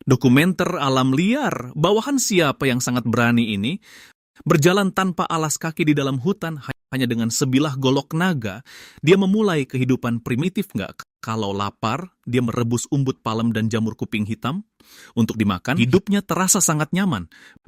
Dokumenter alam liar, bawahan siapa yang sangat berani ini? Berjalan tanpa alas kaki di dalam hutan, hanya dengan sebilah golok naga, dia memulai kehidupan primitif nggak? Kalau lapar, dia merebus umbut palem dan jamur kuping hitam. Untuk dimakan, hidupnya terasa sangat nyaman.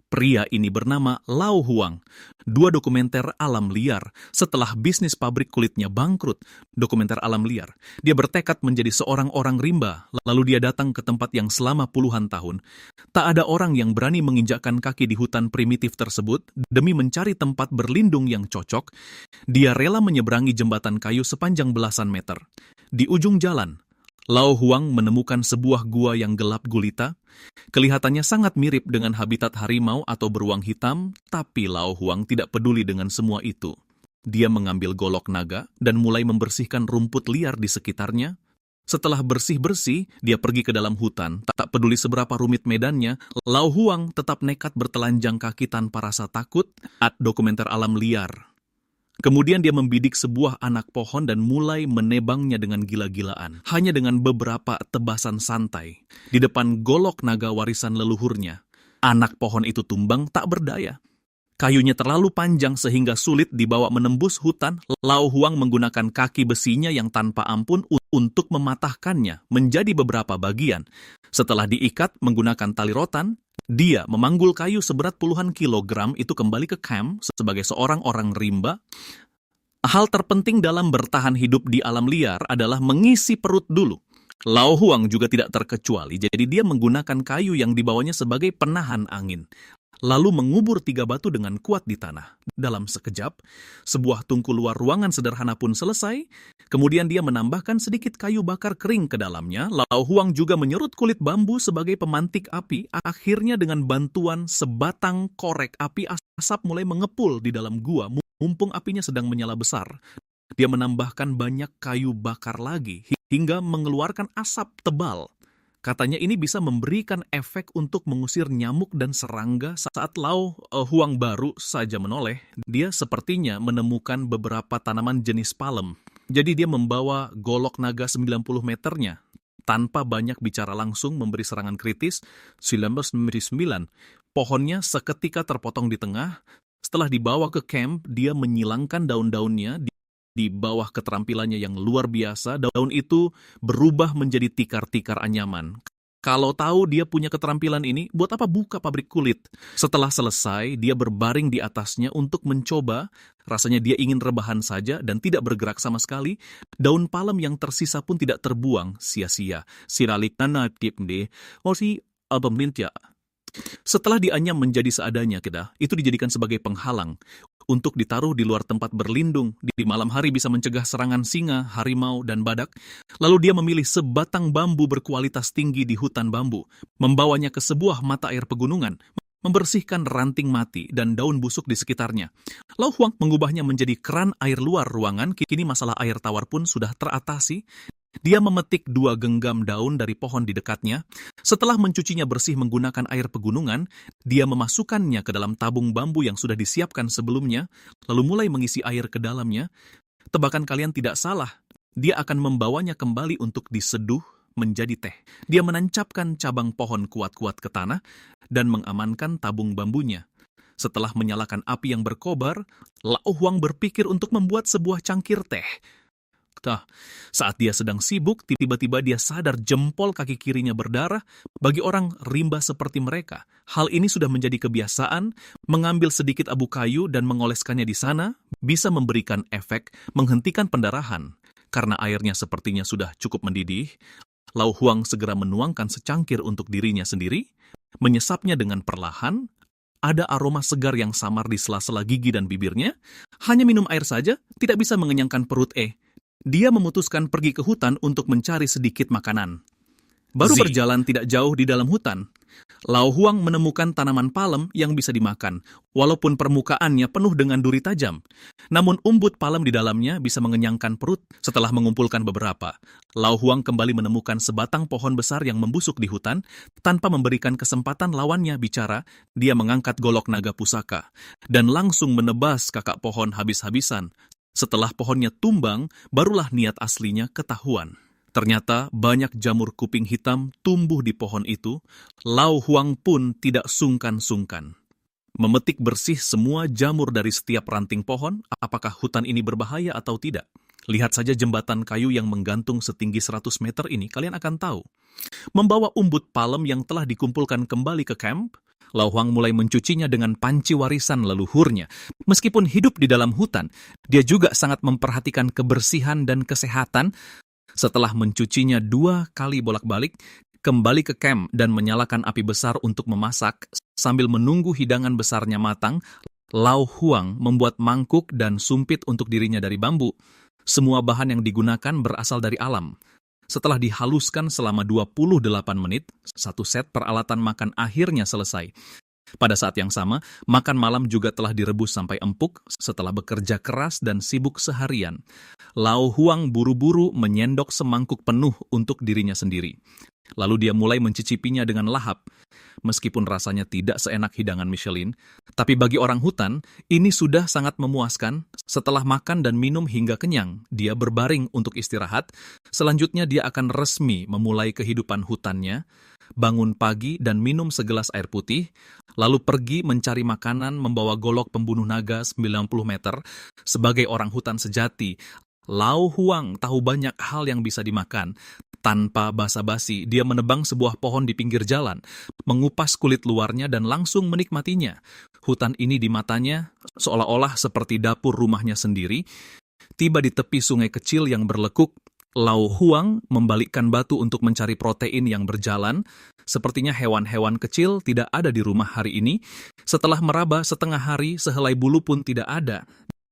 Pria ini bernama Lau Huang. Dua dokumenter alam liar. Setelah bisnis pabrik kulitnya bangkrut, dokumenter alam liar, dia bertekad menjadi seorang orang rimba. Lalu dia datang ke tempat yang selama puluhan tahun. Tak ada orang yang berani menginjakkan kaki di hutan primitif tersebut demi mencari tempat berlindung yang cocok. Dia rela menyeberangi jembatan kayu sepanjang belasan meter. Di ujung jalan, Lau Huang menemukan sebuah gua yang gelap gulita. Kelihatannya sangat mirip dengan habitat harimau atau beruang hitam, tapi Lau Huang tidak peduli dengan semua itu. Dia mengambil golok naga dan mulai membersihkan rumput liar di sekitarnya. Setelah bersih-bersih, dia pergi ke dalam hutan. Tak peduli seberapa rumit medannya, Lau Huang tetap nekat bertelanjang kaki tanpa rasa takut. Dokumenter alam liar. Kemudian dia membidik sebuah anak pohon dan mulai menebangnya dengan gila-gilaan. Hanya dengan beberapa tebasan santai. Di depan golok naga warisan leluhurnya. Anak pohon itu tumbang tak berdaya. Kayunya terlalu panjang sehingga sulit dibawa menembus hutan. Lau Huang menggunakan kaki besinya yang tanpa ampun untuk mematahkannya menjadi beberapa bagian. Setelah diikat menggunakan tali rotan, dia memanggul kayu seberat puluhan kilogram itu kembali ke camp sebagai seorang orang rimba. Hal terpenting dalam bertahan hidup di alam liar adalah mengisi perut dulu. Lau Huang juga tidak terkecuali, jadi dia menggunakan kayu yang dibawanya sebagai penahan angin. Lalu mengubur 3 batu dengan kuat di tanah. Dalam sekejap, sebuah tungku luar ruangan sederhana pun selesai. Kemudian dia menambahkan sedikit kayu bakar kering ke dalamnya. Lau Huang juga menyerut kulit bambu sebagai pemantik api. Akhirnya dengan bantuan sebatang korek api, asap mulai mengepul di dalam gua. Mumpung apinya sedang menyala besar, dia menambahkan banyak kayu bakar lagi hingga mengeluarkan asap tebal. Katanya ini bisa memberikan efek untuk mengusir nyamuk dan serangga. Saat Lau Huang baru saja menoleh, dia sepertinya menemukan beberapa tanaman jenis palem. Jadi dia membawa golok naga 90 meternya. Tanpa banyak bicara langsung memberi serangan kritis, 1999, pohonnya seketika terpotong di tengah. Setelah dibawa ke camp, dia menyilangkan daun-daunnya. Di bawah keterampilannya yang luar biasa, daun itu berubah menjadi tikar-tikar anyaman. Kalau tahu dia punya keterampilan ini, buat apa buka pabrik kulit? Setelah selesai, dia berbaring di atasnya untuk mencoba. Rasanya dia ingin rebahan saja dan tidak bergerak sama sekali. Daun palem yang tersisa pun tidak terbuang sia-sia. Siralik nanatip deh. Setelah dianyam menjadi seadanya, itu dijadikan sebagai penghalang untuk ditaruh di luar tempat berlindung. Di malam hari bisa mencegah serangan singa, harimau, dan badak. Lalu dia memilih sebatang bambu berkualitas tinggi di hutan bambu, membawanya ke sebuah mata air pegunungan, membersihkan ranting mati dan daun busuk di sekitarnya. Lau Huang mengubahnya menjadi keran air luar ruangan. Kini masalah air tawar pun sudah teratasi. Dia memetik 2 genggam daun dari pohon di dekatnya. Setelah mencucinya bersih menggunakan air pegunungan, dia memasukkannya ke dalam tabung bambu yang sudah disiapkan sebelumnya, lalu mulai mengisi air ke dalamnya. Tebakan kalian tidak salah, dia akan membawanya kembali untuk diseduh menjadi teh. Dia menancapkan cabang pohon kuat-kuat ke tanah dan mengamankan tabung bambunya. Setelah menyalakan api yang berkobar, Lau Huang berpikir untuk membuat sebuah cangkir teh. Saat dia sedang sibuk, tiba-tiba dia sadar jempol kaki kirinya berdarah. Bagi orang rimba seperti mereka, hal ini sudah menjadi kebiasaan. Mengambil sedikit abu kayu dan mengoleskannya di sana bisa memberikan efek menghentikan pendarahan. Karena airnya sepertinya sudah cukup mendidih, Lau Huang segera menuangkan secangkir untuk dirinya sendiri, menyesapnya dengan perlahan. Ada aroma segar yang samar di sela-sela gigi dan bibirnya. Hanya minum air saja tidak bisa mengenyangkan perut. Dia memutuskan pergi ke hutan untuk mencari sedikit makanan. Baru berjalan tidak jauh di dalam hutan, Lau Huang menemukan tanaman palem yang bisa dimakan, walaupun permukaannya penuh dengan duri tajam. Namun umbut palem di dalamnya bisa mengenyangkan perut. Setelah mengumpulkan beberapa, Lau Huang kembali menemukan sebatang pohon besar yang membusuk di hutan. Tanpa memberikan kesempatan lawannya bicara, dia mengangkat golok naga pusaka dan langsung menebas kakak pohon habis-habisan. Setelah pohonnya tumbang, barulah niat aslinya ketahuan. Ternyata banyak jamur kuping hitam tumbuh di pohon itu. Lau Huang pun tidak sungkan-sungkan memetik bersih semua jamur dari setiap ranting pohon. Apakah hutan ini berbahaya atau tidak? Lihat saja jembatan kayu yang menggantung setinggi 100 meter ini, kalian akan tahu. Membawa umbut palem yang telah dikumpulkan kembali ke camp, Lau Huang mulai mencucinya dengan panci warisan leluhurnya. Meskipun hidup di dalam hutan, dia juga sangat memperhatikan kebersihan dan kesehatan. Setelah mencucinya 2 kali bolak-balik, kembali ke camp dan menyalakan api besar untuk memasak. Sambil menunggu hidangan besarnya matang, Lau Huang membuat mangkuk dan sumpit untuk dirinya dari bambu. Semua bahan yang digunakan berasal dari alam. Setelah dihaluskan selama 28 menit, 1 set peralatan makan akhirnya selesai. Pada saat yang sama, makan malam juga telah direbus sampai empuk setelah bekerja keras dan sibuk seharian. Lau Huang buru-buru menyendok semangkuk penuh untuk dirinya sendiri. Lalu dia mulai mencicipinya dengan lahap. Meskipun rasanya tidak seenak hidangan Michelin, tapi bagi orang hutan, ini sudah sangat memuaskan. Setelah makan dan minum hingga kenyang, dia berbaring untuk istirahat. Selanjutnya dia akan resmi memulai kehidupan hutannya, bangun pagi dan minum segelas air putih, lalu pergi mencari makanan membawa golok pembunuh naga 90 meter. Sebagai orang hutan sejati, Lau Huang tahu banyak hal yang bisa dimakan. Tanpa basa-basi, dia menebang sebuah pohon di pinggir jalan, mengupas kulit luarnya dan langsung menikmatinya. Hutan ini di matanya seolah-olah seperti dapur rumahnya sendiri. Tiba di tepi sungai kecil yang berlekuk, Lau Huang membalikkan batu untuk mencari protein yang berjalan. Sepertinya hewan-hewan kecil tidak ada di rumah hari ini. Setelah meraba setengah hari, sehelai bulu pun tidak ada.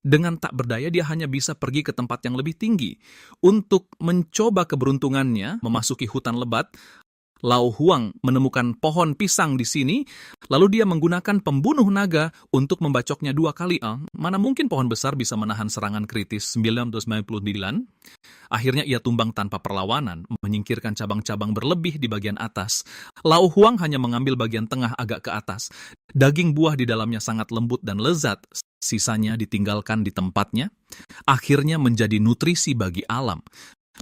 Dengan tak berdaya, dia hanya bisa pergi ke tempat yang lebih tinggi. Untuk mencoba keberuntungannya memasuki hutan lebat, Lau Huang menemukan pohon pisang di sini, lalu dia menggunakan pembunuh naga untuk membacoknya 2 kali. Mana mungkin pohon besar bisa menahan serangan kritis 999? Akhirnya ia tumbang tanpa perlawanan, menyingkirkan cabang-cabang berlebih di bagian atas. Lau Huang hanya mengambil bagian tengah agak ke atas. Daging buah di dalamnya sangat lembut dan lezat. Sisanya ditinggalkan di tempatnya. Akhirnya menjadi nutrisi bagi alam.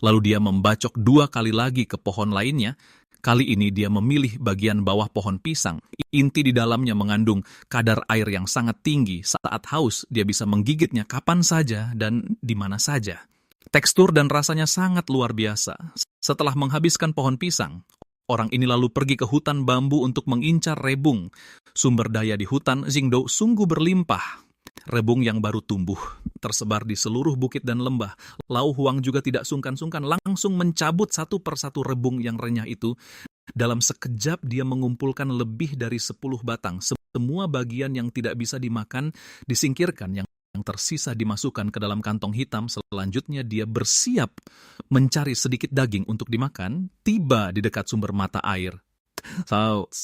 Lalu dia membacok 2 kali lagi ke pohon lainnya. Kali ini dia memilih bagian bawah pohon pisang. Inti di dalamnya mengandung kadar air yang sangat tinggi. Saat haus, dia bisa menggigitnya kapan saja dan di mana saja. Tekstur dan rasanya sangat luar biasa. Setelah menghabiskan pohon pisang, orang ini lalu pergi ke hutan bambu untuk mengincar rebung. Sumber daya di hutan Jingdou sungguh berlimpah. Rebung yang baru tumbuh, tersebar di seluruh bukit dan lembah. Lau Huang juga tidak sungkan-sungkan langsung mencabut satu persatu rebung yang renyah itu. Dalam sekejap dia mengumpulkan lebih dari 10 batang. Semua bagian yang tidak bisa dimakan disingkirkan, yang tersisa dimasukkan ke dalam kantong hitam. Selanjutnya dia bersiap mencari sedikit daging untuk dimakan. Tiba di dekat sumber mata air.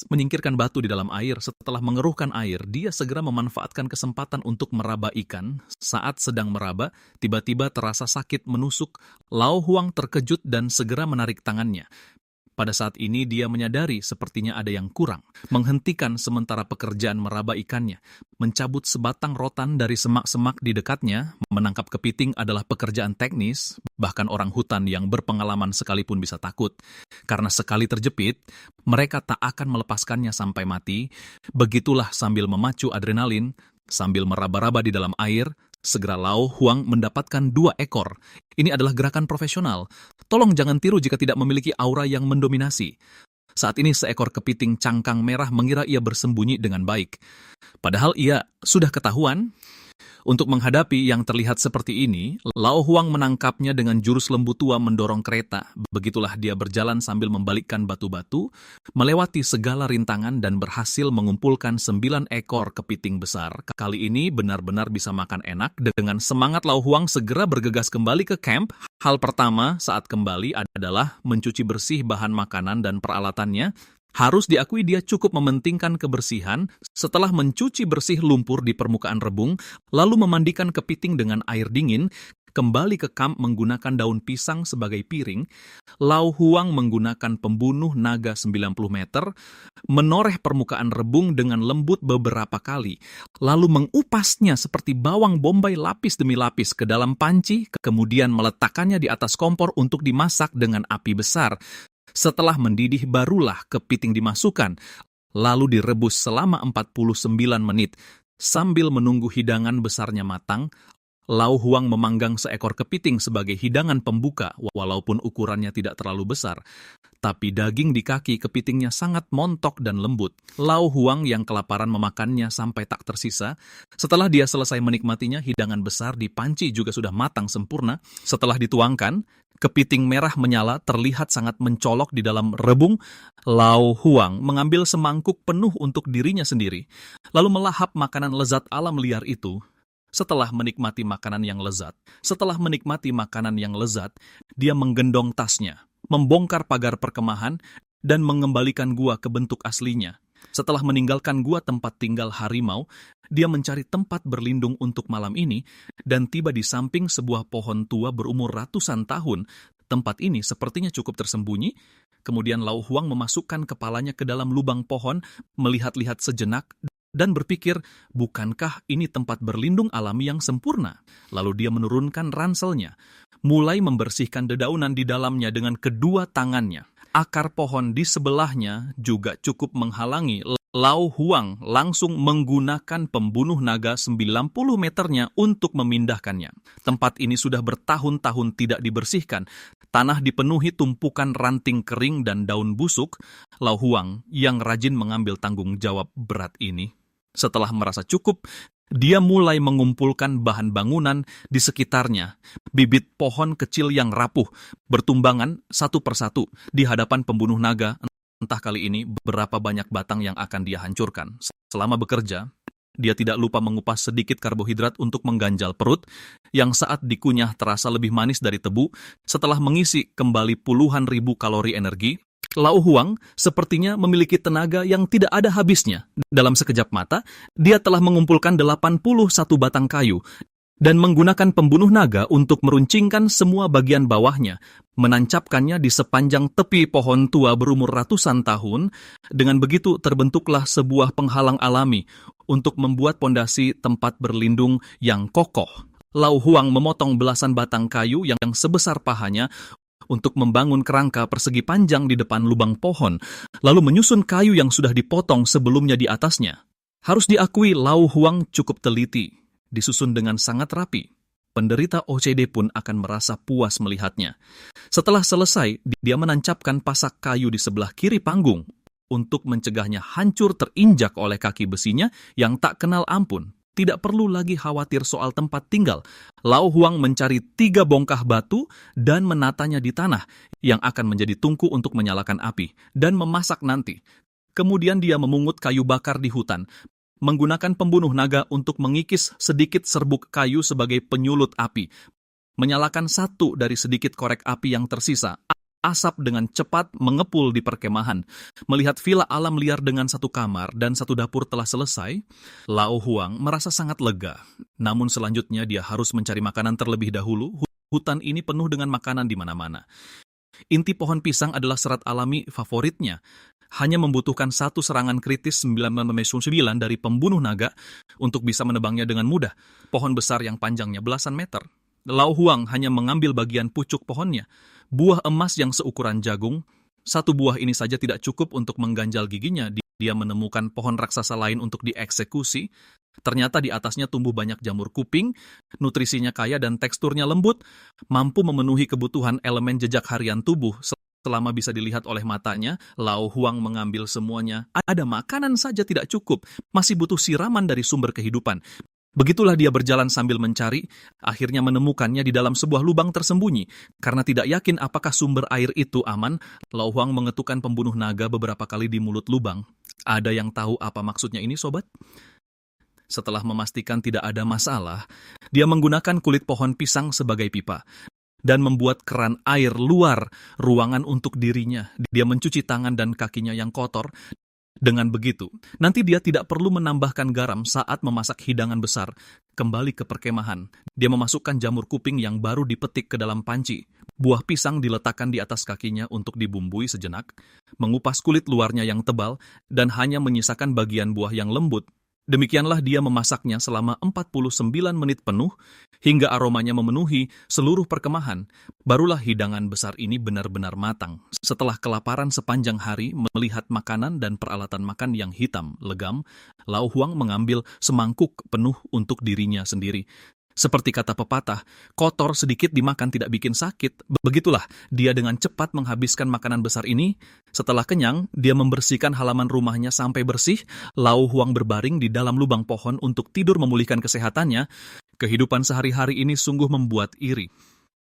Menyingkirkan batu di dalam air. Setelah mengeruhkan air, dia segera memanfaatkan kesempatan untuk meraba ikan. Saat sedang meraba, tiba-tiba terasa sakit menusuk. Lau Huang terkejut dan segera menarik tangannya. Pada saat ini dia menyadari sepertinya ada yang kurang. Menghentikan sementara pekerjaan meraba ikannya. Mencabut sebatang rotan dari semak-semak di dekatnya. Menangkap kepiting adalah pekerjaan teknis. Bahkan orang hutan yang berpengalaman sekalipun bisa takut. Karena sekali terjepit, mereka tak akan melepaskannya sampai mati. Begitulah sambil memacu adrenalin, sambil meraba-raba di dalam air, segera Lau Huang mendapatkan 2 ekor. Ini adalah gerakan profesional. Tolong jangan tiru jika tidak memiliki aura yang mendominasi. Saat ini seekor kepiting cangkang merah mengira ia bersembunyi dengan baik. Padahal ia sudah ketahuan. Untuk menghadapi yang terlihat seperti ini, Lau Huang menangkapnya dengan jurus lembu tua mendorong kereta. Begitulah dia berjalan sambil membalikkan batu-batu, melewati segala rintangan dan berhasil mengumpulkan 9 ekor kepiting besar. Kali ini benar-benar bisa makan enak. Dengan semangat Lau Huang segera bergegas kembali ke camp. Hal pertama saat kembali adalah mencuci bersih bahan makanan dan peralatannya. Harus diakui dia cukup mementingkan kebersihan. Setelah mencuci bersih lumpur di permukaan rebung, lalu memandikan kepiting dengan air dingin, kembali ke kamp menggunakan daun pisang sebagai piring, Lau Huang menggunakan pembunuh naga 90 meter, menoreh permukaan rebung dengan lembut beberapa kali, lalu mengupasnya seperti bawang bombay lapis demi lapis ke dalam panci, kemudian meletakkannya di atas kompor untuk dimasak dengan api besar. Setelah mendidih barulah kepiting dimasukkan, lalu direbus selama 49 menit. Sambil menunggu hidangan besarnya matang, Lau Huang memanggang seekor kepiting sebagai hidangan pembuka, walaupun ukurannya tidak terlalu besar. Tapi daging di kaki kepitingnya sangat montok dan lembut. Lau Huang yang kelaparan memakannya sampai tak tersisa. Setelah dia selesai menikmatinya, hidangan besar di panci juga sudah matang sempurna. Setelah dituangkan, kepiting merah menyala terlihat sangat mencolok di dalam rebung. Lau Huang mengambil semangkuk penuh untuk dirinya sendiri, lalu melahap makanan lezat alam liar itu. Setelah menikmati makanan yang lezat, dia menggendong tasnya, membongkar pagar perkemahan, dan mengembalikan gua ke bentuk aslinya. Setelah meninggalkan gua tempat tinggal harimau, dia mencari tempat berlindung untuk malam ini, dan tiba di samping sebuah pohon tua berumur ratusan tahun. Tempat ini sepertinya cukup tersembunyi. Kemudian Lau Huang memasukkan kepalanya ke dalam lubang pohon, melihat-lihat sejenak, dan berpikir, bukankah ini tempat berlindung alami yang sempurna? Lalu dia menurunkan ranselnya, mulai membersihkan dedaunan di dalamnya dengan kedua tangannya. Akar pohon di sebelahnya juga cukup menghalangi. Lau Huang langsung menggunakan pembunuh naga 90 meternya untuk memindahkannya. Tempat ini sudah bertahun-tahun tidak dibersihkan. Tanah dipenuhi tumpukan ranting kering dan daun busuk. Lau Huang yang rajin mengambil tanggung jawab berat ini. Setelah merasa cukup, dia mulai mengumpulkan bahan bangunan di sekitarnya. Bibit pohon kecil yang rapuh bertumbangan satu persatu di hadapan pembunuh naga. Entah kali ini berapa banyak batang yang akan dia hancurkan. Selama bekerja, dia tidak lupa mengupas sedikit karbohidrat untuk mengganjal perut, yang saat dikunyah terasa lebih manis dari tebu. Setelah mengisi kembali puluhan ribu kalori energi, Lau Huang sepertinya memiliki tenaga yang tidak ada habisnya. Dalam sekejap mata, dia telah mengumpulkan 81 batang kayu dan menggunakan pembunuh naga untuk meruncingkan semua bagian bawahnya, menancapkannya di sepanjang tepi pohon tua berumur ratusan tahun. Dengan begitu terbentuklah sebuah penghalang alami untuk membuat pondasi tempat berlindung yang kokoh. Lau Huang memotong belasan batang kayu yang sebesar pahanya untuk membangun kerangka persegi panjang di depan lubang pohon, lalu menyusun kayu yang sudah dipotong sebelumnya di atasnya. Harus diakui Lau Huang cukup teliti, disusun dengan sangat rapi. Penderita OCD pun akan merasa puas melihatnya. Setelah selesai, dia menancapkan pasak kayu di sebelah kiri panggung untuk mencegahnya hancur terinjak oleh kaki besinya yang tak kenal ampun. Tidak perlu lagi khawatir soal tempat tinggal. Lau Huang mencari 3 bongkah batu dan menatanya di tanah yang akan menjadi tungku untuk menyalakan api dan memasak nanti. Kemudian dia memungut kayu bakar di hutan, menggunakan pembunuh naga untuk mengikis sedikit serbuk kayu sebagai penyulut api, menyalakan satu dari sedikit korek api yang tersisa. Asap dengan cepat mengepul di perkemahan. Melihat villa alam liar dengan satu kamar dan satu dapur telah selesai, Lau Huang merasa sangat lega. Namun selanjutnya dia harus mencari makanan terlebih dahulu. Hutan ini penuh dengan makanan di mana-mana. Inti pohon pisang adalah serat alami favoritnya. Hanya membutuhkan satu serangan kritis 9 dari pembunuh naga untuk bisa menebangnya dengan mudah. Pohon besar yang panjangnya belasan meter. Lau Huang hanya mengambil bagian pucuk pohonnya. Buah emas yang seukuran jagung, satu buah ini saja tidak cukup untuk mengganjal giginya. Dia menemukan pohon raksasa lain untuk dieksekusi. Ternyata di atasnya tumbuh banyak jamur kuping, nutrisinya kaya dan teksturnya lembut, mampu memenuhi kebutuhan elemen jejak harian tubuh. Selama bisa dilihat oleh matanya, Lau Huang mengambil semuanya. Ada makanan saja tidak cukup, masih butuh siraman dari sumber kehidupan. Begitulah dia berjalan sambil mencari, akhirnya menemukannya di dalam sebuah lubang tersembunyi. Karena tidak yakin apakah sumber air itu aman, Lau Huang mengetukkan pembunuh naga beberapa kali di mulut lubang. Ada yang tahu apa maksudnya ini, sobat? Setelah memastikan tidak ada masalah, dia menggunakan kulit pohon pisang sebagai pipa dan membuat keran air luar ruangan untuk dirinya. Dia mencuci tangan dan kakinya yang kotor Dengan begitu, nanti dia tidak perlu menambahkan garam saat memasak hidangan besar. Kembali ke perkemahan, dia memasukkan jamur kuping yang baru dipetik ke dalam panci. Buah pisang diletakkan di atas kakinya untuk dibumbui sejenak, mengupas kulit luarnya yang tebal, dan hanya menyisakan bagian buah yang lembut. Demikianlah dia memasaknya selama 49 menit penuh, hingga aromanya memenuhi seluruh perkemahan. Barulah hidangan besar ini benar-benar matang. Setelah kelaparan sepanjang hari melihat makanan dan peralatan makan yang hitam, legam, Lau Huang mengambil semangkuk penuh untuk dirinya sendiri. Seperti kata pepatah, kotor sedikit dimakan tidak bikin sakit. Begitulah, dia dengan cepat menghabiskan makanan besar ini. Setelah kenyang, dia membersihkan halaman rumahnya sampai bersih. Lau Huang berbaring di dalam lubang pohon untuk tidur memulihkan kesehatannya. Kehidupan sehari-hari ini sungguh membuat iri.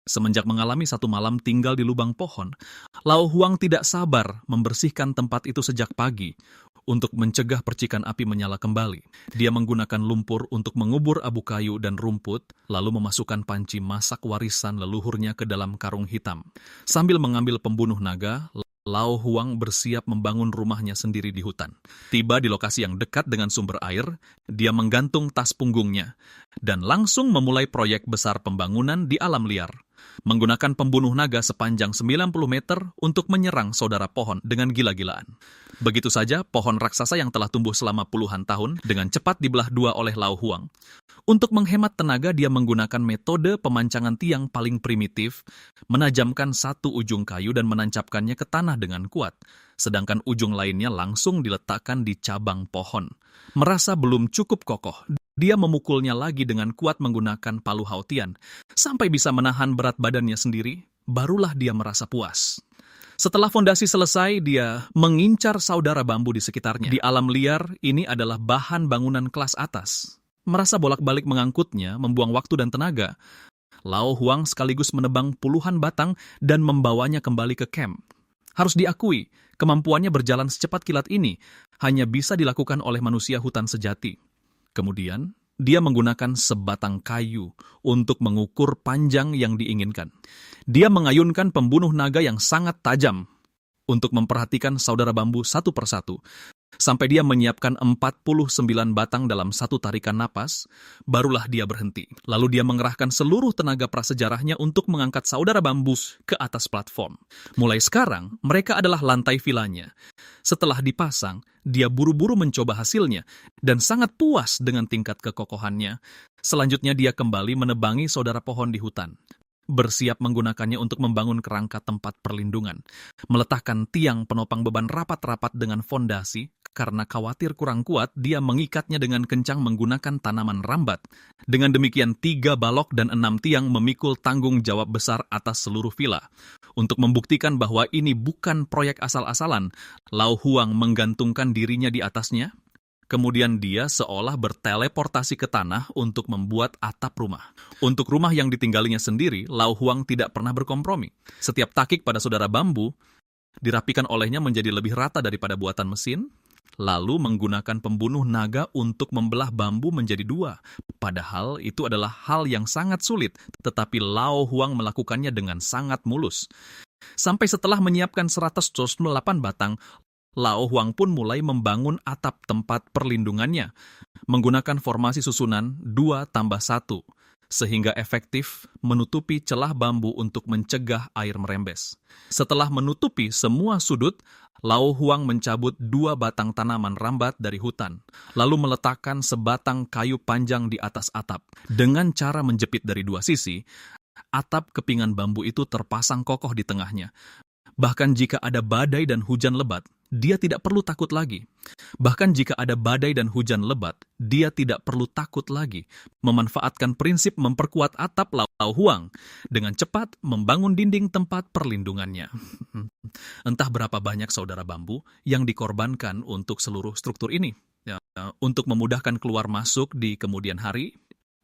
Semenjak mengalami satu malam tinggal di lubang pohon, Lau Huang tidak sabar membersihkan tempat itu sejak pagi. Untuk mencegah percikan api menyala kembali, dia menggunakan lumpur untuk mengubur abu kayu dan rumput, lalu memasukkan panci masak warisan leluhurnya ke dalam karung hitam. Sambil mengambil pembunuh naga, Lau Huang bersiap membangun rumahnya sendiri di hutan. Tiba di lokasi yang dekat dengan sumber air, dia menggantung tas punggungnya, dan langsung memulai proyek besar pembangunan di alam liar. Menggunakan pembunuh naga sepanjang 90 meter untuk menyerang saudara pohon dengan gila-gilaan. Begitu saja, pohon raksasa yang telah tumbuh selama puluhan tahun dengan cepat dibelah dua oleh Lau Huang. Untuk menghemat tenaga, dia menggunakan metode pemancangan tiang paling primitif, menajamkan satu ujung kayu dan menancapkannya ke tanah dengan kuat, sedangkan ujung lainnya langsung diletakkan di cabang pohon. Merasa belum cukup kokoh, dia memukulnya lagi dengan kuat menggunakan palu hautian, sampai bisa menahan berat badannya sendiri, barulah dia merasa puas. Setelah fondasi selesai, dia mengincar saudara bambu di sekitarnya. Di alam liar, ini adalah bahan bangunan kelas atas. Merasa bolak-balik mengangkutnya, membuang waktu dan tenaga, Lau Huang sekaligus menebang puluhan batang dan membawanya kembali ke camp. Harus diakui, kemampuannya berjalan secepat kilat ini hanya bisa dilakukan oleh manusia hutan sejati. Kemudian, dia menggunakan sebatang kayu untuk mengukur panjang yang diinginkan. Dia mengayunkan pembunuh naga yang sangat tajam untuk memperhatikan saudara bambu satu persatu, sampai dia menyiapkan 49 batang dalam satu tarikan napas, barulah dia berhenti. Lalu dia mengerahkan seluruh tenaga prasejarahnya untuk mengangkat saudara bambu ke atas platform. Mulai sekarang, mereka adalah lantai vilanya. Setelah dipasang, dia buru-buru mencoba hasilnya dan sangat puas dengan tingkat kekokohannya. Selanjutnya dia kembali menebangi saudara pohon di hutan, bersiap menggunakannya untuk membangun kerangka tempat perlindungan, meletakkan tiang penopang beban rapat-rapat dengan fondasi. Karena khawatir kurang kuat, dia mengikatnya dengan kencang menggunakan tanaman rambat. Dengan demikian 3 balok dan 6 tiang memikul tanggung jawab besar atas seluruh villa. Untuk membuktikan bahwa ini bukan proyek asal-asalan, Lau Huang menggantungkan dirinya di atasnya. Kemudian dia seolah berteleportasi ke tanah untuk membuat atap rumah. Untuk rumah yang ditinggalinya sendiri, Lau Huang tidak pernah berkompromi. Setiap takik pada saudara bambu dirapikan olehnya menjadi lebih rata daripada buatan mesin, lalu menggunakan pembunuh naga untuk membelah bambu menjadi 2. Padahal itu adalah hal yang sangat sulit, tetapi Lau Huang melakukannya dengan sangat mulus. Sampai setelah menyiapkan 128 batang, Lau Huang pun mulai membangun atap tempat perlindungannya, menggunakan formasi susunan 2+1, sehingga efektif menutupi celah bambu untuk mencegah air merembes. Setelah menutupi semua sudut, Lau Huang mencabut 2 batang tanaman rambat dari hutan, lalu meletakkan sebatang kayu panjang di atas atap. Dengan cara menjepit dari 2 sisi, atap kepingan bambu itu terpasang kokoh di tengahnya. Bahkan jika ada badai dan hujan lebat, dia tidak perlu takut lagi. Bahkan jika ada badai dan hujan lebat, dia tidak perlu takut lagi. Memanfaatkan prinsip memperkuat atap Lau Huang dengan cepat membangun dinding tempat perlindungannya. Entah berapa banyak saudara bambu yang dikorbankan untuk seluruh struktur ini. Untuk memudahkan keluar masuk di kemudian hari,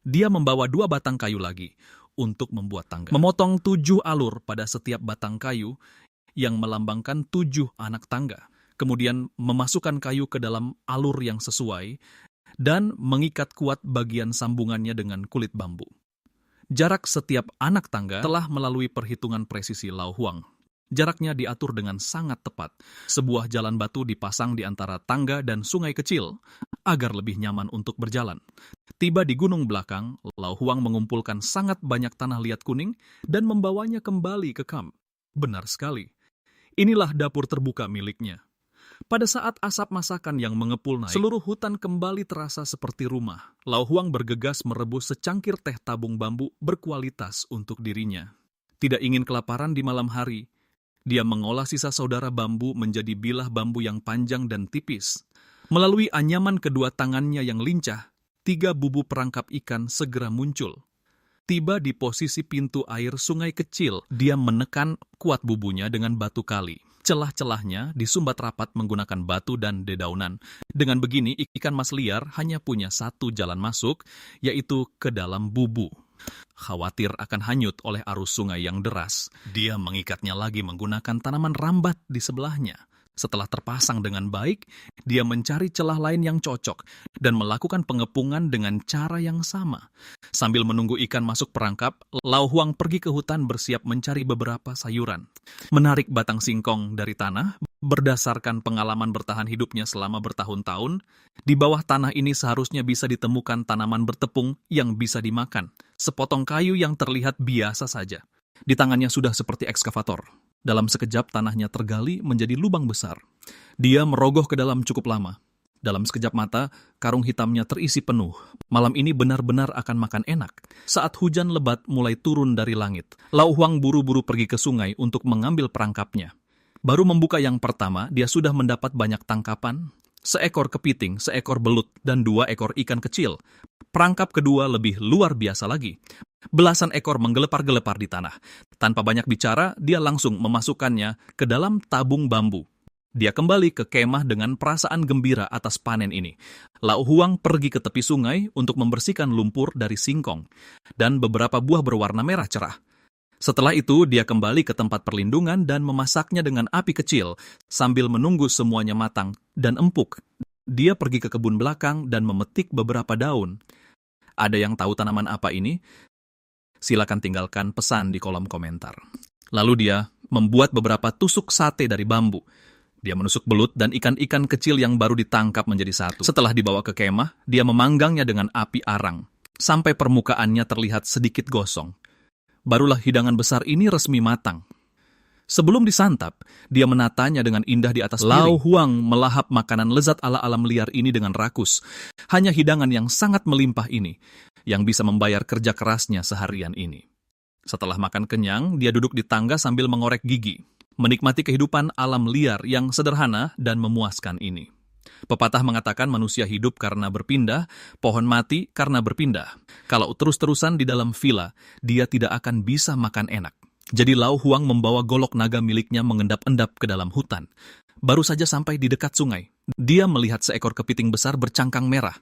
dia membawa 2 batang kayu lagi untuk membuat tangga. Memotong 7 alur pada setiap batang kayu yang melambangkan 7 anak tangga. Kemudian memasukkan kayu ke dalam alur yang sesuai dan mengikat kuat bagian sambungannya dengan kulit bambu. Jarak setiap anak tangga telah melalui perhitungan presisi Lau Huang. Jaraknya diatur dengan sangat tepat. Sebuah jalan batu dipasang di antara tangga dan sungai kecil agar lebih nyaman untuk berjalan. Tiba di gunung belakang, Lau Huang mengumpulkan sangat banyak tanah liat kuning dan membawanya kembali ke kamp. Benar sekali. Inilah dapur terbuka miliknya. Pada saat asap masakan yang mengepul naik, seluruh hutan kembali terasa seperti rumah. Lau Huang bergegas merebus secangkir teh tabung bambu berkualitas untuk dirinya. Tidak ingin kelaparan di malam hari, dia mengolah sisa saudara bambu menjadi bilah bambu yang panjang dan tipis. Melalui anyaman kedua tangannya yang lincah, 3 bubu perangkap ikan segera muncul. Tiba di posisi pintu air sungai kecil, dia menekan kuat bubunya dengan batu kali. Celah-celahnya disumbat rapat menggunakan batu dan dedaunan. Dengan begini, ikan mas liar hanya punya satu jalan masuk, yaitu ke dalam bubu. Khawatir akan hanyut oleh arus sungai yang deras, dia mengikatnya lagi menggunakan tanaman rambat di sebelahnya. Setelah terpasang dengan baik, dia mencari celah lain yang cocok dan melakukan pengepungan dengan cara yang sama. Sambil menunggu ikan masuk perangkap, Lau Huang pergi ke hutan bersiap mencari beberapa sayuran. Menarik batang singkong dari tanah, berdasarkan pengalaman bertahan hidupnya selama bertahun-tahun, di bawah tanah ini seharusnya bisa ditemukan tanaman bertepung yang bisa dimakan. Sepotong kayu yang terlihat biasa saja. Di tangannya sudah seperti ekskavator. Dalam sekejap tanahnya tergali menjadi lubang besar. Dia merogoh ke dalam cukup lama. Dalam sekejap mata, karung hitamnya terisi penuh. Malam ini benar-benar akan makan enak. Saat hujan lebat mulai turun dari langit, Lau Huang buru-buru pergi ke sungai untuk mengambil perangkapnya. Baru membuka yang pertama, dia sudah mendapat banyak tangkapan. Seekor kepiting, seekor belut, dan 2 ekor ikan kecil. Perangkap kedua lebih luar biasa lagi. Belasan ekor menggelepar-gelepar di tanah. Tanpa banyak bicara, dia langsung memasukkannya ke dalam tabung bambu. Dia kembali ke kemah dengan perasaan gembira atas panen ini. Lau Huang pergi ke tepi sungai untuk membersihkan lumpur dari singkong dan beberapa buah berwarna merah cerah. Setelah itu, dia kembali ke tempat perlindungan dan memasaknya dengan api kecil sambil menunggu semuanya matang dan empuk. Dia pergi ke kebun belakang dan memetik beberapa daun. Ada yang tahu tanaman apa ini? Silakan tinggalkan pesan di kolom komentar. Lalu dia membuat beberapa tusuk sate dari bambu. Dia menusuk belut dan ikan-ikan kecil yang baru ditangkap menjadi satu. Setelah dibawa ke kemah, dia memanggangnya dengan api arang, sampai permukaannya terlihat sedikit gosong. Barulah hidangan besar ini resmi matang. Sebelum disantap, dia menatanya dengan indah di atas piring. Lau Huang melahap makanan lezat ala alam liar ini dengan rakus. Hanya hidangan yang sangat melimpah ini yang bisa membayar kerja kerasnya seharian ini. Setelah makan kenyang, dia duduk di tangga sambil mengorek gigi, menikmati kehidupan alam liar yang sederhana dan memuaskan ini. Pepatah mengatakan manusia hidup karena berpindah, pohon mati karena berpindah. Kalau terus-terusan di dalam villa, dia tidak akan bisa makan enak. Jadi Lau Huang membawa golok naga miliknya mengendap-endap ke dalam hutan. Baru saja sampai di dekat sungai, dia melihat seekor kepiting besar bercangkang merah.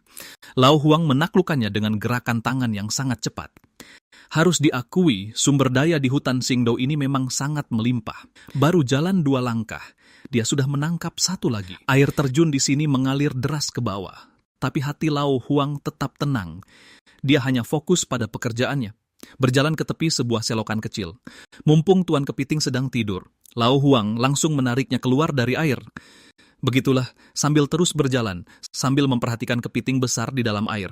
Lau Huang menaklukkannya dengan gerakan tangan yang sangat cepat. Harus diakui, sumber daya di hutan Qingdao ini memang sangat melimpah. Baru jalan 2 langkah, dia sudah menangkap satu lagi. Air terjun di sini mengalir deras ke bawah. Tapi hati Lau Huang tetap tenang. Dia hanya fokus pada pekerjaannya. Berjalan ke tepi sebuah selokan kecil. Mumpung Tuan Kepiting sedang tidur, Lau Huang langsung menariknya keluar dari air. Begitulah, sambil terus berjalan, sambil memperhatikan kepiting besar di dalam air.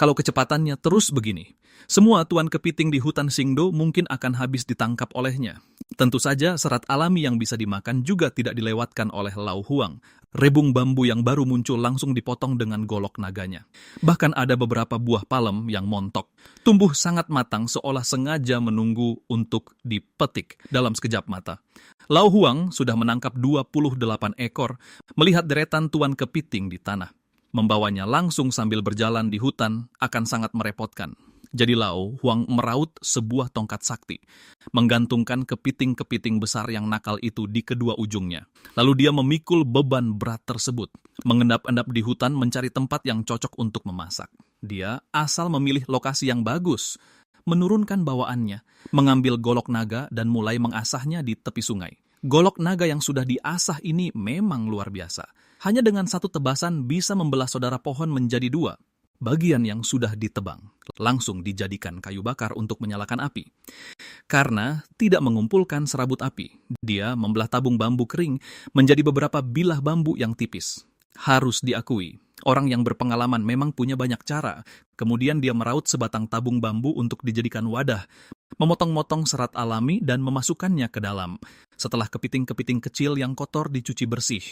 Kalau kecepatannya terus begini, semua tuan kepiting di hutan Qingdao mungkin akan habis ditangkap olehnya. Tentu saja serat alami yang bisa dimakan juga tidak dilewatkan oleh Lau Huang. Rebung bambu yang baru muncul langsung dipotong dengan golok naganya. Bahkan ada beberapa buah palem yang montok. Tumbuh sangat matang seolah sengaja menunggu untuk dipetik dalam sekejap mata. Lau Huang sudah menangkap 28 ekor, melihat deretan tuan kepiting di tanah. Membawanya langsung sambil berjalan di hutan akan sangat merepotkan. Jadi Lau Huang meraut sebuah tongkat sakti, menggantungkan kepiting-kepiting besar yang nakal itu di kedua ujungnya. Lalu dia memikul beban berat tersebut, mengendap-endap di hutan mencari tempat yang cocok untuk memasak. Dia asal memilih lokasi yang bagus, menurunkan bawaannya, mengambil golok naga dan mulai mengasahnya di tepi sungai. Golok naga yang sudah diasah ini memang luar biasa. Hanya dengan satu tebasan bisa membelah saudara pohon menjadi 2. bagian yang sudah ditebang, langsung dijadikan kayu bakar untuk menyalakan api. Karena tidak mengumpulkan serabut api, dia membelah tabung bambu kering menjadi beberapa bilah bambu yang tipis. Harus diakui, orang yang berpengalaman memang punya banyak cara. Kemudian dia meraut sebatang tabung bambu untuk dijadikan wadah, memotong-motong serat alami dan memasukkannya ke dalam. Setelah kepiting-kepiting kecil yang kotor dicuci bersih,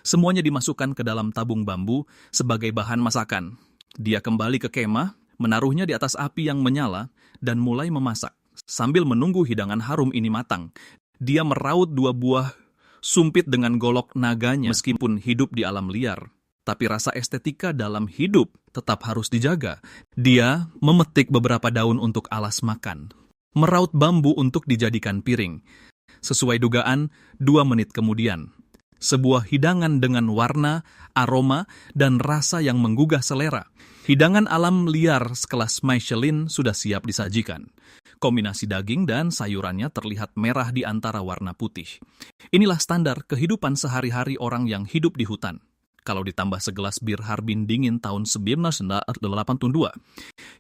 semuanya dimasukkan ke dalam tabung bambu sebagai bahan masakan. Dia kembali ke kemah, menaruhnya di atas api yang menyala, dan mulai memasak. Sambil menunggu hidangan harum ini matang, dia meraut 2 buah sumpit dengan golok naganya. Meskipun hidup di alam liar, tapi rasa estetika dalam hidup tetap harus dijaga. Dia memetik beberapa daun untuk alas makan, meraut bambu untuk dijadikan piring. Sesuai dugaan, 2 menit kemudian, sebuah hidangan dengan warna, aroma, dan rasa yang menggugah selera. Hidangan alam liar sekelas Michelin sudah siap disajikan. Kombinasi daging dan sayurannya terlihat merah di antara warna putih. Inilah standar kehidupan sehari-hari orang yang hidup di hutan. Kalau ditambah segelas bir Harbin dingin tahun 1982,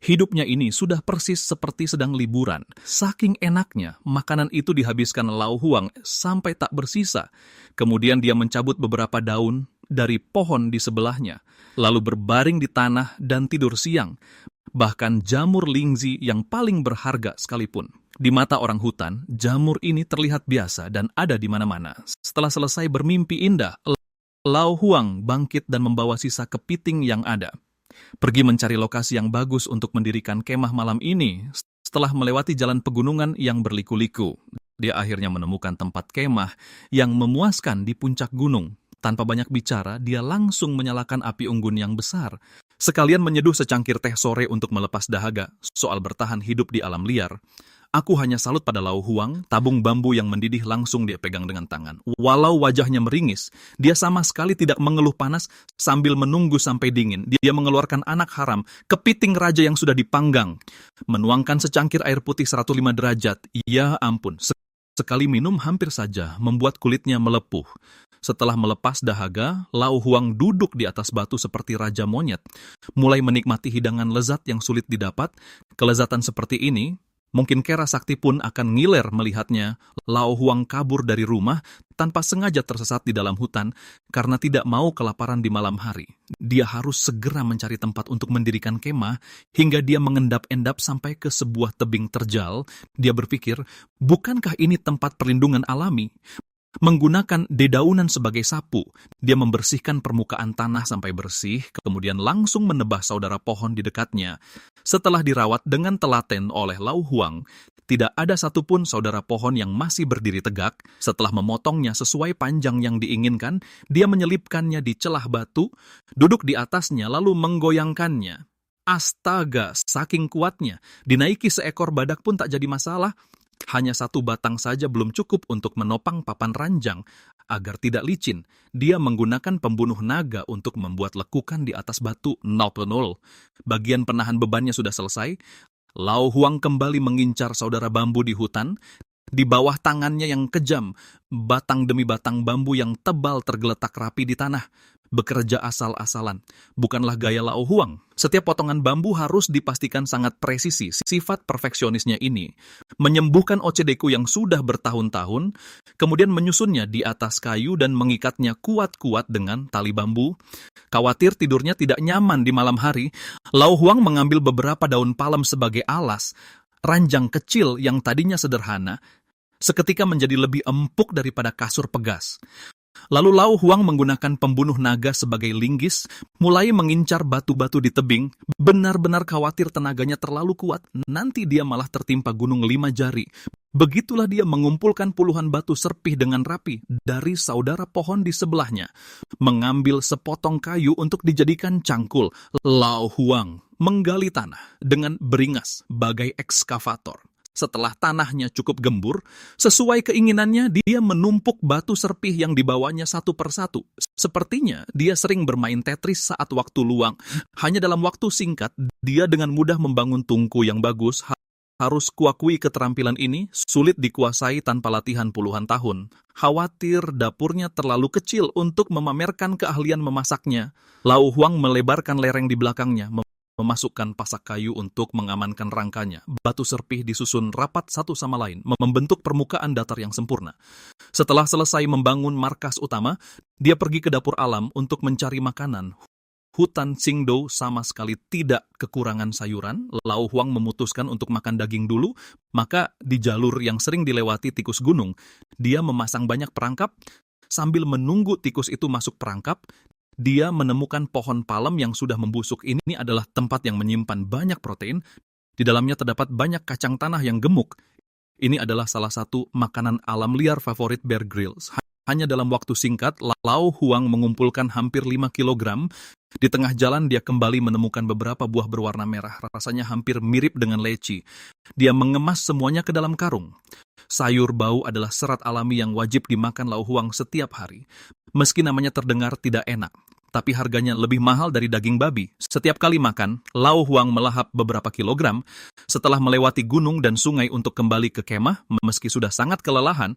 hidupnya ini sudah persis seperti sedang liburan. Saking enaknya, makanan itu dihabiskan Lau Huang sampai tak bersisa. Kemudian dia mencabut beberapa daun dari pohon di sebelahnya, lalu berbaring di tanah dan tidur siang. Bahkan jamur lingzi yang paling berharga sekalipun. Di mata orang hutan, jamur ini terlihat biasa dan ada di mana-mana. Setelah selesai bermimpi indah, Lau Huang bangkit dan membawa sisa kepiting yang ada. Pergi mencari lokasi yang bagus untuk mendirikan kemah malam ini. Setelah melewati jalan pegunungan yang berliku-liku, dia akhirnya menemukan tempat kemah yang memuaskan di puncak gunung. Tanpa banyak bicara, dia langsung menyalakan api unggun yang besar. Sekalian menyeduh secangkir teh sore untuk melepas dahaga soal bertahan hidup di alam liar. Aku hanya salut pada Lau Huang, tabung bambu yang mendidih langsung dia pegang dengan tangan. Walau wajahnya meringis, dia sama sekali tidak mengeluh panas sambil menunggu sampai dingin. Dia mengeluarkan anak haram, kepiting raja yang sudah dipanggang. Menuangkan secangkir air putih 105 derajat. Ya ampun, sekali minum hampir saja membuat kulitnya melepuh. Setelah melepas dahaga, Lau Huang duduk di atas batu seperti raja monyet. Mulai menikmati hidangan lezat yang sulit didapat. Kelezatan seperti ini, mungkin Kera Sakti pun akan ngiler melihatnya. Lau Huang kabur dari rumah tanpa sengaja tersesat di dalam hutan karena tidak mau kelaparan di malam hari. Dia harus segera mencari tempat untuk mendirikan kemah hingga dia mengendap-endap sampai ke sebuah tebing terjal. Dia berpikir, bukankah ini tempat perlindungan alami? Menggunakan dedaunan sebagai sapu, dia membersihkan permukaan tanah sampai bersih, kemudian langsung menebah saudara pohon di dekatnya. Setelah dirawat dengan telaten oleh Lau Huang, tidak ada satupun saudara pohon yang masih berdiri tegak. Setelah memotongnya sesuai panjang yang diinginkan, dia menyelipkannya di celah batu, duduk di atasnya lalu menggoyangkannya. Astaga, saking kuatnya, dinaiki seekor badak pun tak jadi masalah. Hanya 1 batang saja belum cukup untuk menopang papan ranjang. Agar tidak licin, dia menggunakan pembunuh naga untuk membuat lekukan di atas batu 0.0. Bagian penahan bebannya sudah selesai. Lau Huang kembali mengincar saudara bambu di hutan. Di bawah tangannya yang kejam, batang demi batang bambu yang tebal tergeletak rapi di tanah. Bekerja asal-asalan, bukanlah gaya Lau Huang. Setiap potongan bambu harus dipastikan sangat presisi. Sifat perfeksionisnya ini menyembuhkan Ocedeku yang sudah bertahun-tahun, kemudian menyusunnya di atas kayu dan mengikatnya kuat-kuat dengan tali bambu. Khawatir tidurnya tidak nyaman di malam hari, Lau Huang mengambil beberapa daun palem sebagai alas. Ranjang kecil yang tadinya sederhana, seketika menjadi lebih empuk daripada kasur pegas. Lalu Lau Huang menggunakan pembunuh naga sebagai linggis, mulai mengincar batu-batu di tebing. Benar-benar khawatir tenaganya terlalu kuat, nanti dia malah tertimpa gunung 5 jari. Begitulah dia mengumpulkan puluhan batu serpih dengan rapi dari saudara pohon di sebelahnya. Mengambil sepotong kayu untuk dijadikan cangkul. Lau Huang menggali tanah dengan beringas bagai ekskavator. Setelah tanahnya cukup gembur, sesuai keinginannya dia menumpuk batu serpih yang dibawanya satu persatu. Sepertinya dia sering bermain Tetris saat waktu luang. Hanya dalam waktu singkat, dia dengan mudah membangun tungku yang bagus. Harus kuakui keterampilan ini sulit dikuasai tanpa latihan puluhan tahun. Khawatir dapurnya terlalu kecil untuk memamerkan keahlian memasaknya, Lau Huang melebarkan lereng di belakangnya, memasukkan pasak kayu untuk mengamankan rangkanya. Batu serpih disusun rapat satu sama lain, membentuk permukaan datar yang sempurna. Setelah selesai membangun markas utama, dia pergi ke dapur alam untuk mencari makanan. Hutan Qingdou sama sekali tidak kekurangan sayuran. Lao Huang memutuskan untuk makan daging dulu, maka di jalur yang sering dilewati tikus gunung, dia memasang banyak perangkap. Sambil menunggu tikus itu masuk perangkap, dia menemukan pohon palem yang sudah membusuk. Ini adalah tempat yang menyimpan banyak protein. Di dalamnya terdapat banyak kacang tanah yang gemuk. Ini adalah salah satu makanan alam liar favorit Bear Grylls. Hanya dalam waktu singkat, Lao Huang mengumpulkan hampir 5 kilogram. Di tengah jalan dia kembali menemukan beberapa buah berwarna merah. Rasanya hampir mirip dengan leci. Dia mengemas semuanya ke dalam karung. Sayur bau adalah serat alami yang wajib dimakan Lao Huang setiap hari. Meski namanya terdengar tidak enak, tapi harganya lebih mahal dari daging babi. Setiap kali makan, Lao Huang melahap beberapa kilogram. Setelah melewati gunung dan sungai untuk kembali ke kemah, meski sudah sangat kelelahan,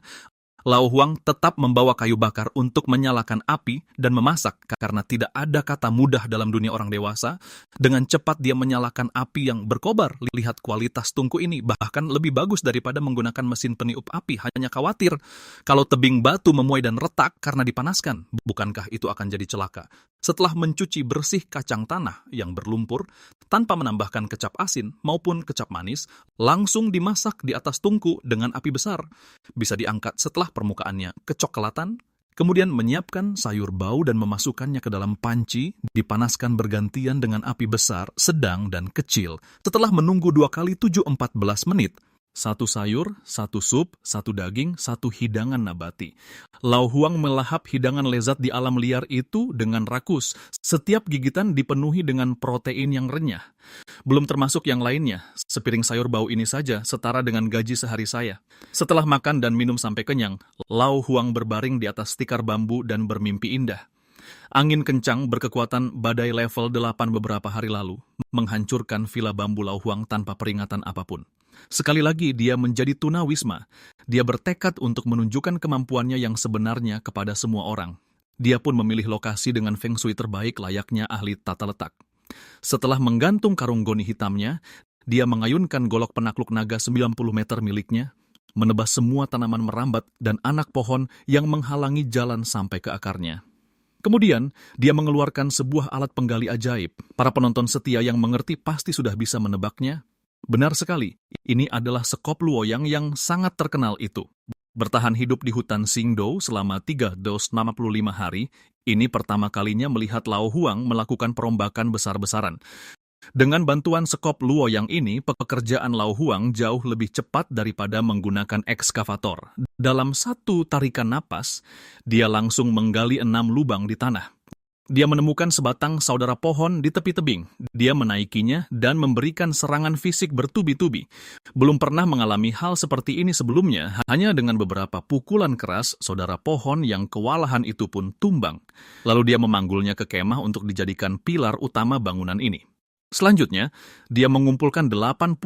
Lao Huang tetap membawa kayu bakar untuk menyalakan api dan memasak karena tidak ada kata mudah dalam dunia orang dewasa. Dengan cepat dia menyalakan api yang berkobar. Lihat kualitas tungku ini, bahkan lebih bagus daripada menggunakan mesin peniup api. Hanya khawatir kalau tebing batu memuai dan retak karena dipanaskan. Bukankah itu akan jadi celaka? Setelah mencuci bersih kacang tanah yang berlumpur, tanpa menambahkan kecap asin maupun kecap manis, langsung dimasak di atas tungku dengan api besar. Bisa diangkat setelah permukaannya kecoklatan, kemudian menyiapkan sayur bau dan memasukkannya ke dalam panci, dipanaskan bergantian dengan api besar, sedang, dan kecil. Setelah menunggu 2 kali 7-14 menit, 1 sayur, 1 sup, 1 daging, 1 hidangan nabati. Lao Huang melahap hidangan lezat di alam liar itu dengan rakus. Setiap gigitan dipenuhi dengan protein yang renyah. Belum termasuk yang lainnya. Sepiring sayur bau ini saja setara dengan gaji sehari saya. Setelah makan dan minum sampai kenyang, Lao Huang berbaring di atas tikar bambu dan bermimpi indah. Angin kencang berkekuatan badai level 8 beberapa hari lalu, menghancurkan villa bambu Lao Huang tanpa peringatan apapun. Sekali lagi dia menjadi tunawisma. Dia bertekad untuk menunjukkan kemampuannya yang sebenarnya kepada semua orang. Dia pun memilih lokasi dengan feng shui terbaik layaknya ahli tata letak. Setelah menggantung karung goni hitamnya, dia mengayunkan golok penakluk naga 90 meter miliknya, menebas semua tanaman merambat dan anak pohon yang menghalangi jalan sampai ke akarnya. Kemudian, dia mengeluarkan sebuah alat penggali ajaib. Para penonton setia yang mengerti pasti sudah bisa menebaknya. Benar sekali, ini adalah sekop luoyang yang sangat terkenal itu. Bertahan hidup di hutan Qingdou selama 365 hari, ini pertama kalinya melihat Lao Huang melakukan perombakan besar-besaran. Dengan bantuan sekop luoyang ini, pekerjaan Lao Huang jauh lebih cepat daripada menggunakan ekskavator. Dalam satu tarikan napas, dia langsung menggali 6 lubang di tanah. Dia menemukan sebatang saudara pohon di tepi tebing. Dia menaikinya dan memberikan serangan fisik bertubi-tubi. Belum pernah mengalami hal seperti ini sebelumnya, hanya dengan beberapa pukulan keras, saudara pohon yang kewalahan itu pun tumbang. Lalu dia memanggulnya ke kemah untuk dijadikan pilar utama bangunan ini. Selanjutnya, dia mengumpulkan 81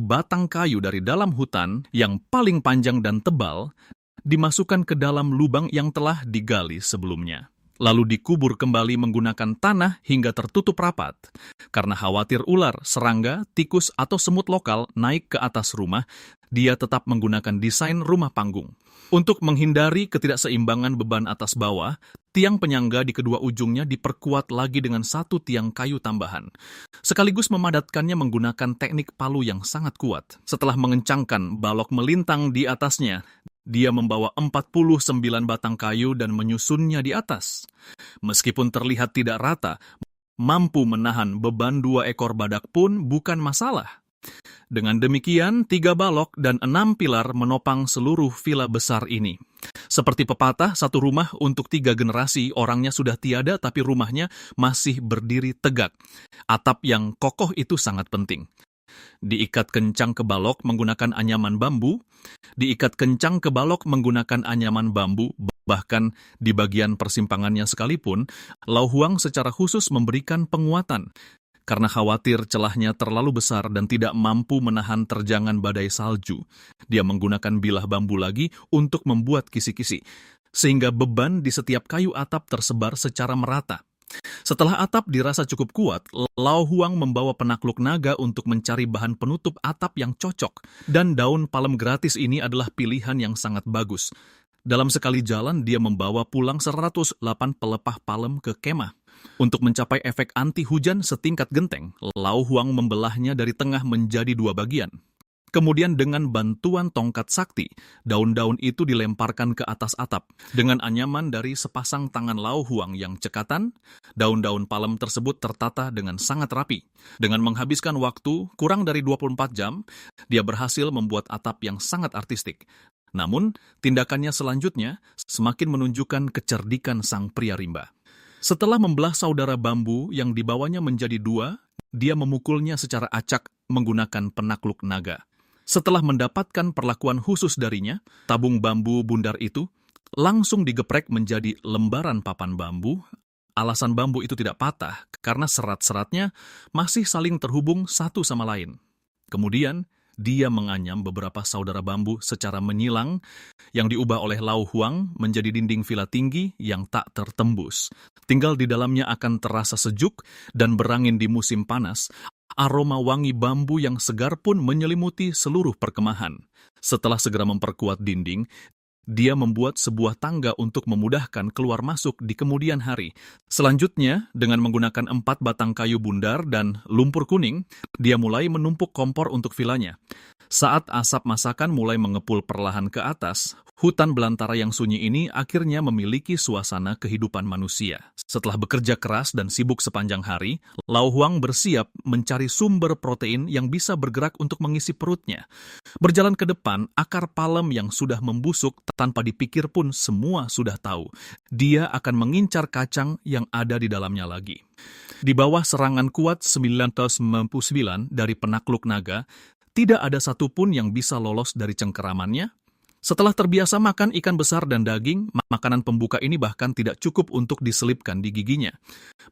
batang kayu dari dalam hutan yang paling panjang dan tebal, dimasukkan ke dalam lubang yang telah digali sebelumnya. Lalu dikubur kembali menggunakan tanah hingga tertutup rapat. Karena khawatir ular, serangga, tikus, atau semut lokal naik ke atas rumah, dia tetap menggunakan desain rumah panggung. Untuk menghindari ketidakseimbangan beban atas bawah, tiang penyangga di kedua ujungnya diperkuat lagi dengan 1 tiang kayu tambahan. Sekaligus memadatkannya menggunakan teknik palu yang sangat kuat. Setelah mengencangkan balok melintang di atasnya, dia membawa 49 batang kayu dan menyusunnya di atas. Meskipun terlihat tidak rata, mampu menahan beban 2 ekor badak pun bukan masalah. Dengan demikian, 3 balok dan 6 pilar menopang seluruh villa besar ini. Seperti pepatah, 1 rumah untuk 3 generasi, orangnya sudah tiada tapi rumahnya masih berdiri tegak. Atap yang kokoh itu sangat penting. Diikat kencang ke balok menggunakan anyaman bambu, bahkan di bagian persimpangannya sekalipun, Lao Huang secara khusus memberikan penguatan, karena khawatir celahnya terlalu besar dan tidak mampu menahan terjangan badai salju. Dia menggunakan bilah bambu lagi untuk membuat kisi-kisi, sehingga beban di setiap kayu atap tersebar secara merata. Setelah atap dirasa cukup kuat, Lao Huang membawa penakluk naga untuk mencari bahan penutup atap yang cocok. Dan daun palem gratis ini adalah pilihan yang sangat bagus. Dalam sekali jalan, dia membawa pulang 108 pelepah palem ke kemah. Untuk mencapai efek anti hujan setingkat genteng, Lao Huang membelahnya dari tengah menjadi 2 bagian. Kemudian dengan bantuan tongkat sakti, daun-daun itu dilemparkan ke atas atap. Dengan anyaman dari sepasang tangan Lao Huang yang cekatan, daun-daun palem tersebut tertata dengan sangat rapi. Dengan menghabiskan waktu kurang dari 24 jam, dia berhasil membuat atap yang sangat artistik. Namun, tindakannya selanjutnya semakin menunjukkan kecerdikan sang pria rimba. Setelah membelah saudara bambu yang dibawanya menjadi 2, dia memukulnya secara acak menggunakan penakluk naga. Setelah mendapatkan perlakuan khusus darinya, tabung bambu bundar itu langsung digeprek menjadi lembaran papan bambu. Alasan bambu itu tidak patah karena serat-seratnya masih saling terhubung satu sama lain. Kemudian, dia menganyam beberapa saudara bambu secara menyilang yang diubah oleh Lao Huang menjadi dinding villa tinggi yang tak tertembus. Tinggal di dalamnya akan terasa sejuk dan berangin di musim panas. Aroma wangi bambu yang segar pun menyelimuti seluruh perkemahan. Setelah segera memperkuat dinding, dia membuat sebuah tangga untuk memudahkan keluar masuk di kemudian hari. Selanjutnya, dengan menggunakan 4 batang kayu bundar dan lumpur kuning, dia mulai menumpuk kompor untuk vilanya. Saat asap masakan mulai mengepul perlahan ke atas, hutan belantara yang sunyi ini akhirnya memiliki suasana kehidupan manusia. Setelah bekerja keras dan sibuk sepanjang hari, Lao Huang bersiap mencari sumber protein yang bisa bergerak untuk mengisi perutnya. Berjalan ke depan, akar palem yang sudah membusuk tanpa dipikir pun semua sudah tahu. Dia akan mengincar kacang yang ada di dalamnya lagi. Di bawah serangan kuat 999 dari penakluk naga, tidak ada satupun yang bisa lolos dari cengkeramannya. Setelah terbiasa makan ikan besar dan daging, makanan pembuka ini bahkan tidak cukup untuk diselipkan di giginya.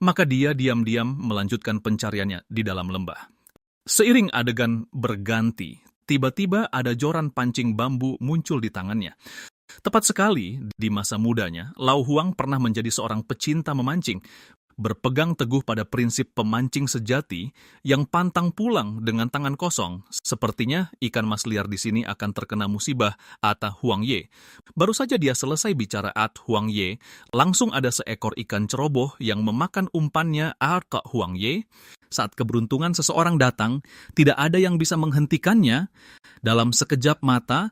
Maka dia diam-diam melanjutkan pencariannya di dalam lembah. Seiring adegan berganti, tiba-tiba ada joran pancing bambu muncul di tangannya. Tepat sekali, di masa mudanya, Lao Huang pernah menjadi seorang pecinta memancing. Berpegang teguh pada prinsip pemancing sejati yang pantang pulang dengan tangan kosong. Sepertinya ikan mas liar di sini akan terkena musibah Ata Huang Ye. Baru saja dia selesai bicara At Huang Ye, langsung ada seekor ikan ceroboh yang memakan umpannya Ata Huang Ye. Saat keberuntungan seseorang datang, tidak ada yang bisa menghentikannya. Dalam sekejap mata,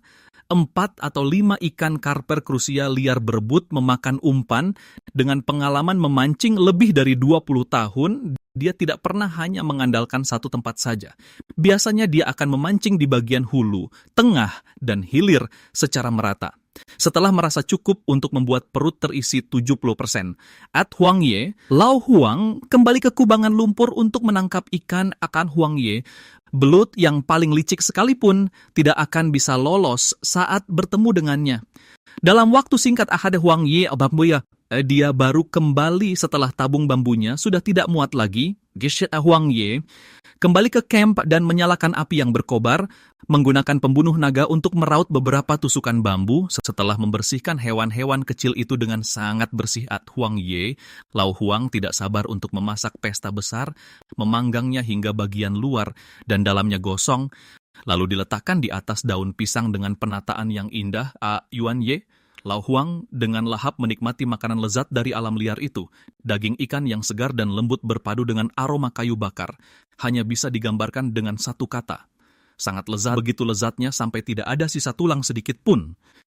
4 atau 5 ikan karper krusia liar berebut memakan umpan. Dengan pengalaman memancing lebih dari 20 tahun, dia tidak pernah hanya mengandalkan satu tempat saja. Biasanya dia akan memancing di bagian hulu, tengah, dan hilir secara merata. Setelah merasa cukup untuk membuat perut terisi 70%, At Huang Ye, Lao Huang kembali ke kubangan lumpur untuk menangkap ikan akan Huang Ye. Belut yang paling licik sekalipun tidak akan bisa lolos saat bertemu dengannya. Dalam waktu singkat Ahade Huang Ye bambuya, dia baru kembali setelah tabung bambunya sudah tidak muat lagi. Geshet Huang Ye kembali ke camp dan menyalakan api yang berkobar, menggunakan pembunuh naga untuk meraut beberapa tusukan bambu. Setelah membersihkan hewan-hewan kecil itu dengan sangat bersih At Huang Ye, Lao Huang tidak sabar untuk memasak pesta besar, memanggangnya hingga bagian luar dan dalamnya gosong, lalu diletakkan di atas daun pisang dengan penataan yang indah. Yuan Ye, Lao Huang dengan lahap menikmati makanan lezat dari alam liar itu. Daging ikan yang segar dan lembut berpadu dengan aroma kayu bakar. Hanya bisa digambarkan dengan satu kata. Sangat lezat, begitu lezatnya sampai tidak ada sisa tulang sedikit pun.